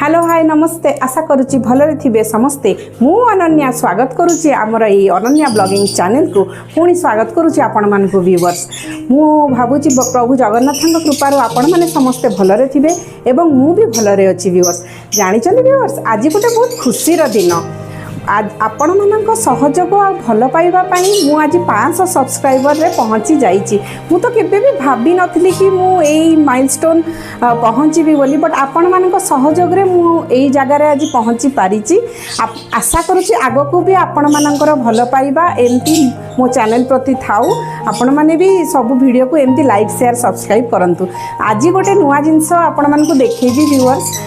Hello hi नमस्ते आशा करुच्ची भलरे थिबे समस्ते मु अनन्या स्वागत करुच्ची आमर ये अनन्या ब्लॉगिंग चैनल को पुणी स्वागत करुच्ची आपण मानक व्यूवर्स मु भावुची प्रभु जगन्नाथ कृपार आपण माने समस्ते भलरे थिबे एवं मु भी भलरे अछि व्यूवर्स जानिछन व्यूवर्स आज गोटे बहुत खुशीर दिन आपण मानक सहयोग आ भल पाइबा पई मु आज 500 सब्सक्राइबर रे पहुंची जाईची मु तो केबे भी भाबी नथली कि मु एई माइलस्टोन पहुंचीबी बोली बट आपण मानक सहयोग रे मु एई जगह रे आज पहुंची पारिची आशा करूची आगो को भी आपण मानकर भल पाइबा एमती मो चैनल प्रति थाउ आपण माने भी सब वीडियो को एमती लाइक शेयर सब्सक्राइब करंतु आज गोटे नुआ जिंस आपण मानक देखैबी व्यूअर्स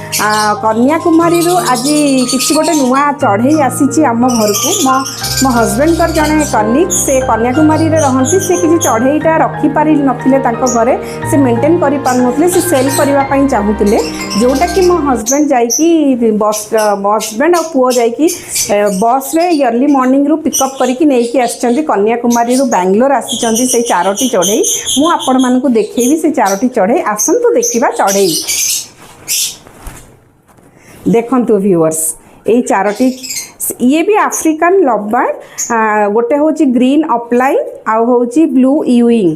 कन्याकुमारी रो आज किछि गोटे नुआ चढ़ई आसी आम घर को मो हजबैंड कर जड़े कलिग से कन्याकुमारी रे रहंती से किसी चढ़ईटा रखिपारि नथिले तांको घरे से मेंटेन करि पारनथले से सेल करबा पई चाहूतिले जोटा कि मो हजबैंड जाईकी बस हजबैंड और पुओ जाईकी बस रे अर्ली मॉर्निंग रु पिकअप करके नेकी आछंती कन्याकुमारी रु बेंगलोर आछंती से चारोटी चढ़ई मु आपण मानकु देखैबी से चारोटी चढ़ई आसंतु देखिबा चढ़ई देखंतु व्यूअर्स ए चारोटी ये भी आफ्रिकान लवबर्ड गोटे होची ग्रीन अपलाइन आउ होची ब्लू यूइंग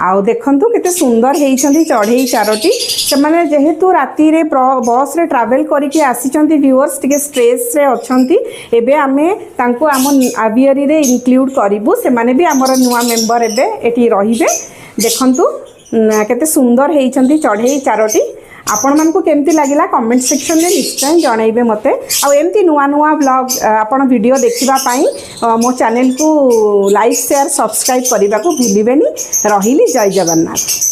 आउ देखंतु केते सुंदर हेइछंती चढ़ई चारोटी से माने जेहेतु राती रे बस रे ट्रैवल करके आसीचंती व्यूअर्स टिके स्ट्रेस रे अछंती एबे आमे तांको आम आवियरी रे इंक्लूड करिवु से माने भी हमर नुवा मेंबर एबे एठी रहिबे देखंतु केते सुंदर हेइछंती चढ़ई चारोटी आपण मानकु केमती लागिला कमेंट सेक्शन में निश्चय जणाइबे मते आ एमती नुआ नुआ ब्लॉग आपण वीडियो देखिबा पई मो चैनल को लाइक शेयर सब्सक्राइब करबा को भूलिबेनी रहिली जय जगन्नाथ।